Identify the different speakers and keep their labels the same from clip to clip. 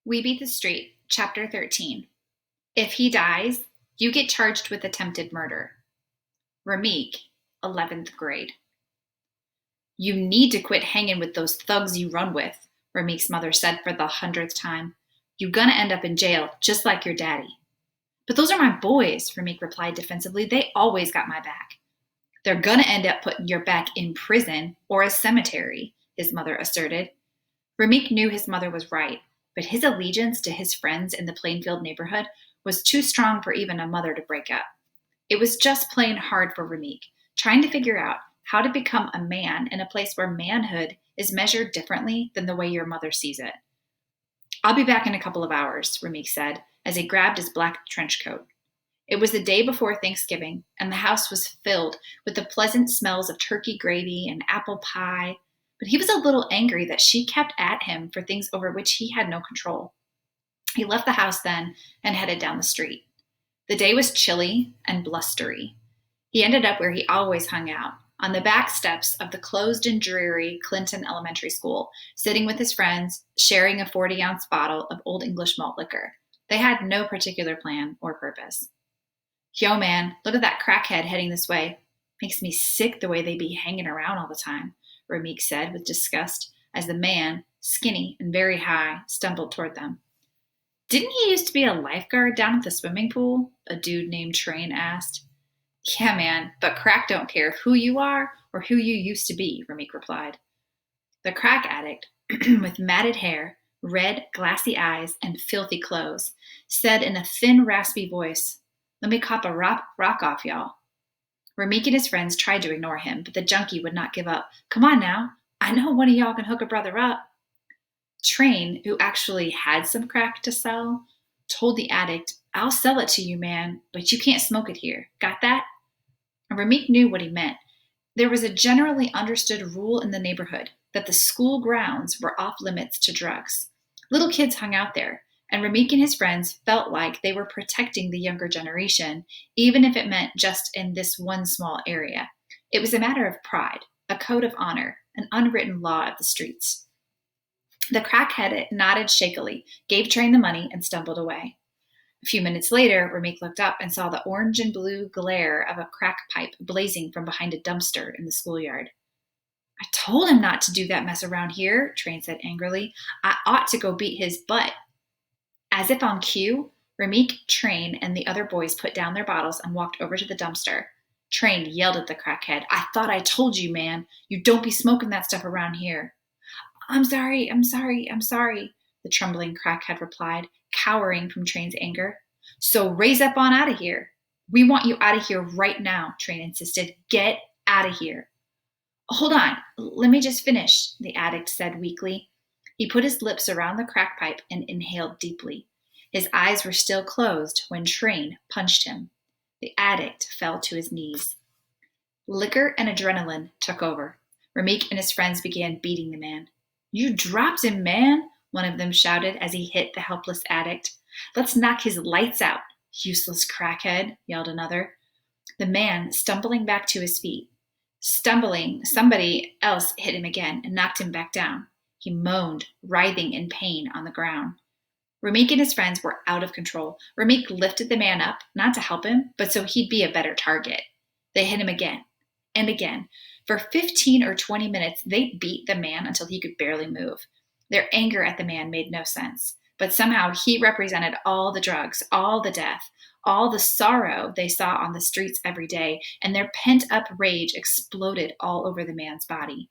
Speaker 1: We Beat the Street, Chapter 13. If he dies, you get charged with attempted murder. Rameek, 11th grade. You need to quit hanging with those thugs you run with, Rameek's mother said for the 100th time. You gonna end up in jail, just like your daddy. But those are my boys, Rameek replied defensively. They always got my back. They're gonna end up putting your back in prison or a cemetery, his mother asserted. Rameek knew his mother was right, but his allegiance to his friends in the Plainfield neighborhood was too strong for even a mother to break up. It was just plain hard for Rameek, trying to figure out how to become a man in a place where manhood is measured differently than the way your mother sees it. I'll be back in a couple of hours, Rameek said, as he grabbed his black trench coat. It was the day before Thanksgiving, and the house was filled with the pleasant smells of turkey gravy and apple pie, but he was a little angry that she kept at him for things over which he had no control. He left the house then and headed down the street. The day was chilly and blustery. He ended up where he always hung out, on the back steps of the closed and dreary Clinton Elementary School, sitting with his friends, sharing a 40-ounce bottle of Old English malt liquor. They had no particular plan or purpose. Yo, man, look at that crackhead heading this way. Makes me sick the way they be hanging around all the time, Rameek said with disgust as the man, skinny and very high, stumbled toward them. Didn't he used to be a lifeguard down at the swimming pool? A dude named Train asked. Yeah, man, but crack don't care who you are or who you used to be, Rameek replied. The crack addict, with matted hair, red, glassy eyes, and filthy clothes, said in a thin, raspy voice, Let me cop a rock off y'all. Rameek and his friends tried to ignore him, but the junkie would not give up. Come on now, I know one of y'all can hook a brother up. Train, who actually had some crack to sell, told the addict, I'll sell it to you, man, but you can't smoke it here. Got that? And Rameek knew what he meant. There was a generally understood rule in the neighborhood that the school grounds were off limits to drugs. Little kids hung out there, and Rameek and his friends felt like they were protecting the younger generation, even if it meant just in this one small area. It was a matter of pride, a code of honor, an unwritten law of the streets. The crackhead nodded shakily, gave Train the money, and stumbled away. A few minutes later, Rameek looked up and saw the orange and blue glare of a crack pipe blazing from behind a dumpster in the schoolyard. I told him not to do that mess around here, Train said angrily. I ought to go beat his butt. As if on cue, Rameek, Train, and the other boys put down their bottles and walked over to the dumpster. Train yelled at the crackhead, I thought I told you, man. You don't be smoking that stuff around here. I'm sorry, the trembling crackhead replied, cowering from Train's anger. So raise up on out of here. We want you out of here right now, Train insisted. Get out of here. Hold on, let me just finish, the addict said weakly. He put his lips around the crack pipe and inhaled deeply. His eyes were still closed when Train punched him. The addict fell to his knees. Liquor and adrenaline took over. Rameek and his friends began beating the man. You dropped him, man, one of them shouted as he hit the helpless addict. Let's knock his lights out, useless crackhead, yelled another. The man, stumbling back to his feet. Somebody else hit him again and knocked him back down. He moaned, writhing in pain on the ground. Rameek and his friends were out of control. Rameek lifted the man up, not to help him, but so he'd be a better target. They hit him again and again. For 15 or 20 minutes, they beat the man until he could barely move. Their anger at the man made no sense, but somehow he represented all the drugs, all the death, all the sorrow they saw on the streets every day, and their pent-up rage exploded all over the man's body.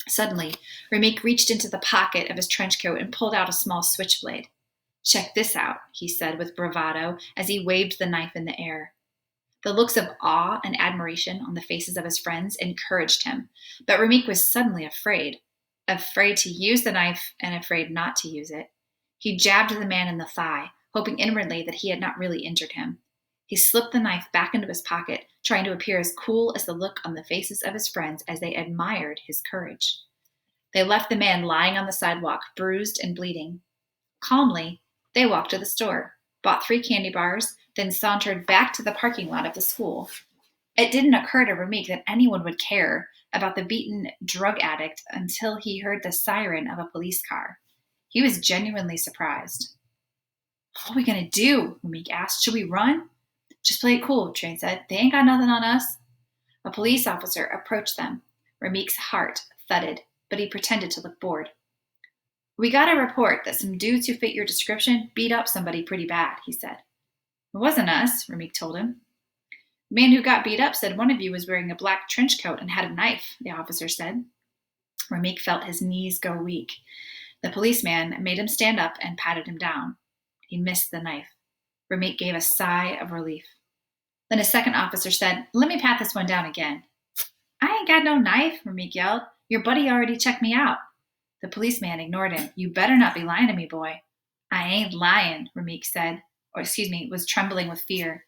Speaker 1: Suddenly, Rameek reached into the pocket of his trench coat and pulled out a small switchblade. Check this out, he said with bravado as he waved the knife in the air. The looks of awe and admiration on the faces of his friends encouraged him, but Rameek was suddenly afraid to use the knife and afraid not to use it. He jabbed the man in the thigh, hoping inwardly that he had not really injured him. He slipped the knife back into his pocket, trying to appear as cool as the look on the faces of his friends as they admired his courage. They left the man lying on the sidewalk, bruised and bleeding. Calmly, they walked to the store, bought 3 candy bars, then sauntered back to the parking lot of the school. It didn't occur to Rameek that anyone would care about the beaten drug addict until he heard the siren of a police car. He was genuinely surprised. "What are we going to do?" Ramik asked. "Should we run?" "Just play it cool," Train said. "They ain't got nothing on us." A police officer approached them. Ramik's heart thudded, but he pretended to look bored. "We got a report that some dudes who fit your description beat up somebody pretty bad," he said. "It wasn't us," Ramik told him. "The man who got beat up said one of you was wearing a black trench coat and had a knife," the officer said. Ramik felt his knees go weak. The policeman made him stand up and patted him down. He missed the knife. Ramik gave a sigh of relief. Then a second officer said, "Let me pat this one down again." "I ain't got no knife," Ramik yelled. "Your buddy already checked me out." The policeman ignored him. "You better not be lying to me, boy." "I ain't lying," Ramik said, was trembling with fear.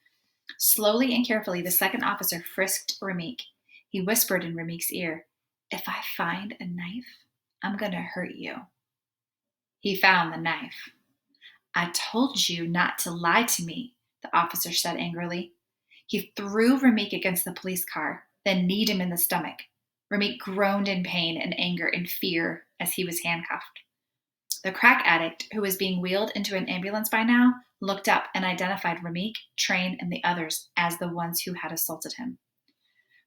Speaker 1: Slowly and carefully, the second officer frisked Ramik. He whispered in Ramik's ear, "If I find a knife, I'm going to hurt you." He found the knife. "I told you not to lie to me," the officer said angrily. He threw Ramik against the police car, then kneed him in the stomach. Ramik groaned in pain and anger and fear as he was handcuffed. The crack addict, who was being wheeled into an ambulance by now, looked up and identified Ramik, Train, and the others as the ones who had assaulted him.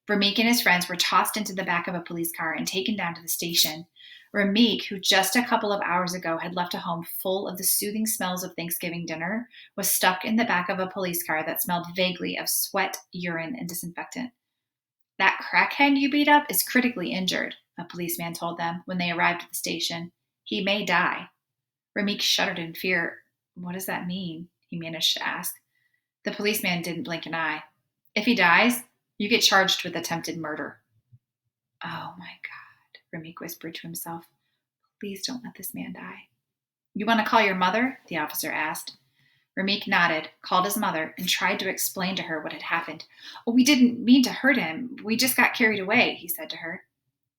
Speaker 1: Ramik and his friends were tossed into the back of a police car and taken down to the station. Ramik, who just a couple of hours ago had left a home full of the soothing smells of Thanksgiving dinner, was stuck in the back of a police car that smelled vaguely of sweat, urine, and disinfectant. "That crackhead you beat up is critically injured," a policeman told them when they arrived at the station. "He may die." Ramik shuddered in fear. "What does that mean?" he managed to ask. The policeman didn't blink an eye. "If he dies, you get charged with attempted murder." "Oh my God," Ramik whispered to himself. "Please don't let this man die." "You want to call your mother?" the officer asked. Ramik nodded, called his mother, and tried to explain to her what had happened. "Oh, we didn't mean to hurt him. We just got carried away," he said to her.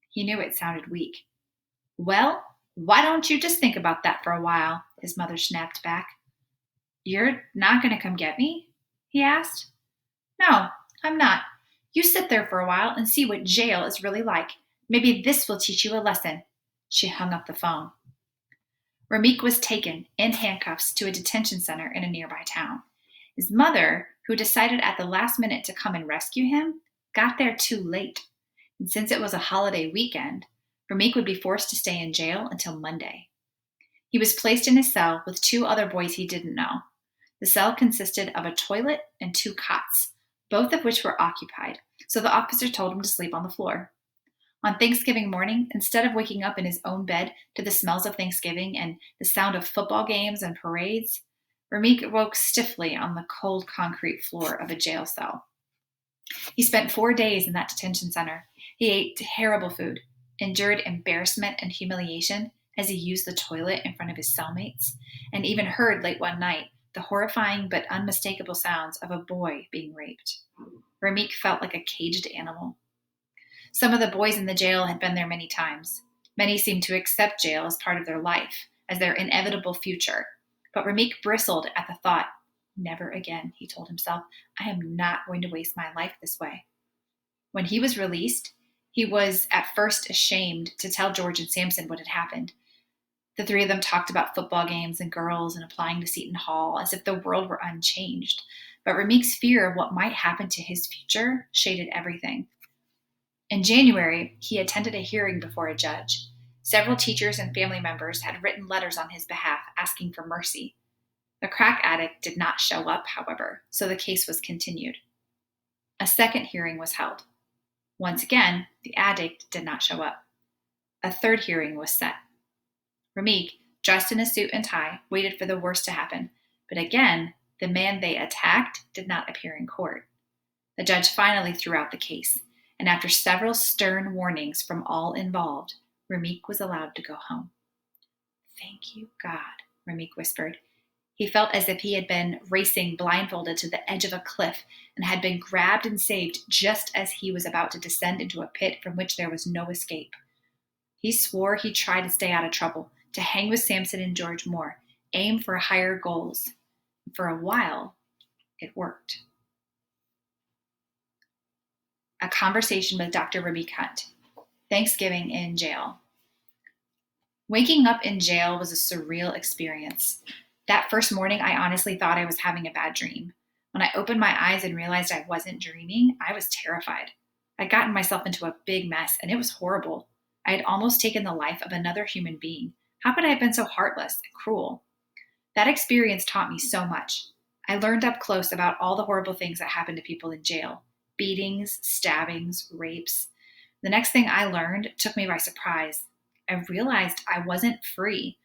Speaker 1: He knew it sounded weak. "Well, why don't you just think about that for a while?" his mother snapped back. "You're not going to come get me?" he asked. "No, I'm not. You sit there for a while and see what jail is really like. Maybe this will teach you a lesson." She hung up the phone. Ramik was taken in handcuffs to a detention center in a nearby town. His mother, who decided at the last minute to come and rescue him, got there too late. And since it was a holiday weekend, Ramik would be forced to stay in jail until Monday. He was placed in his cell with two other boys he didn't know. The cell consisted of a toilet and two cots, both of which were occupied, so the officer told him to sleep on the floor. On Thanksgiving morning, instead of waking up in his own bed to the smells of Thanksgiving and the sound of football games and parades, Ramik woke stiffly on the cold concrete floor of a jail cell. He spent 4 days in that detention center. He ate terrible food, endured embarrassment and humiliation as he used the toilet in front of his cellmates, and even heard late one night the horrifying but unmistakable sounds of a boy being raped. Ramik felt like a caged animal. Some of the boys in the jail had been there many times. Many seemed to accept jail as part of their life, as their inevitable future. But Ramik bristled at the thought. "Never again," he told himself. "I am not going to waste my life this way." When he was released, he was at first ashamed to tell George and Samson what had happened. The three of them talked about football games and girls and applying to Seton Hall as if the world were unchanged. But Ramik's fear of what might happen to his future shaded everything. In January, he attended a hearing before a judge. Several teachers and family members had written letters on his behalf asking for mercy. The crack addict did not show up, however, so the case was continued. A second hearing was held. Once again, the addict did not show up. A third hearing was set. Ramik, dressed in a suit and tie, waited for the worst to happen, but again, the man they attacked did not appear in court. The judge finally threw out the case, and after several stern warnings from all involved, Ramik was allowed to go home. "Thank you, God," Ramik whispered. He felt as if he had been racing blindfolded to the edge of a cliff and had been grabbed and saved just as he was about to descend into a pit from which there was no escape. He swore he'd try to stay out of trouble, to hang with Samson and George Moore, aim for higher goals. For a while, it worked. A conversation with Dr. Ramik Hunt. Thanksgiving in jail. Waking up in jail was a surreal experience. That first morning, I honestly thought I was having a bad dream. When I opened my eyes and realized I wasn't dreaming, I was terrified. I'd gotten myself into a big mess, and it was horrible. I had almost taken the life of another human being. How could I have been so heartless and cruel? That experience taught me so much. I learned up close about all the horrible things that happen to people in jail: beatings, stabbings, rapes. The next thing I learned took me by surprise. I realized I wasn't free.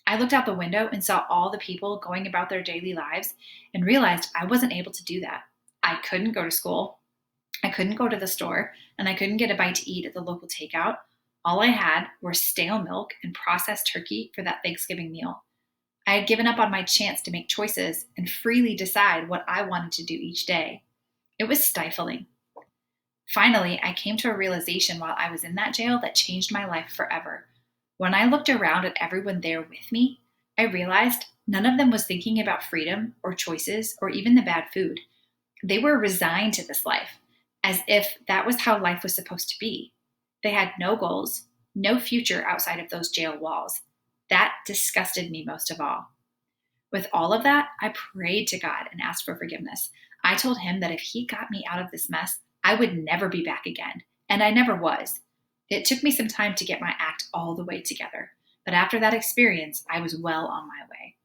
Speaker 1: I looked out the window and saw all the people going about their daily lives and realized I wasn't able to do that. I couldn't go to school, I couldn't go to the store, and I couldn't get a bite to eat at the local takeout. All I had were stale milk and processed turkey for that Thanksgiving meal. I had given up on my chance to make choices and freely decide what I wanted to do each day. It was stifling. Finally, I came to a realization while I was in that jail that changed my life forever. When I looked around at everyone there with me, I realized none of them was thinking about freedom or choices or even the bad food. They were resigned to this life, as if that was how life was supposed to be. They had no goals, no future outside of those jail walls. That disgusted me most of all. With all of that, I prayed to God and asked for forgiveness. I told him that if he got me out of this mess, I would never be back again. And I never was. It took me some time to get my act all the way together. But after that experience, I was well on my way.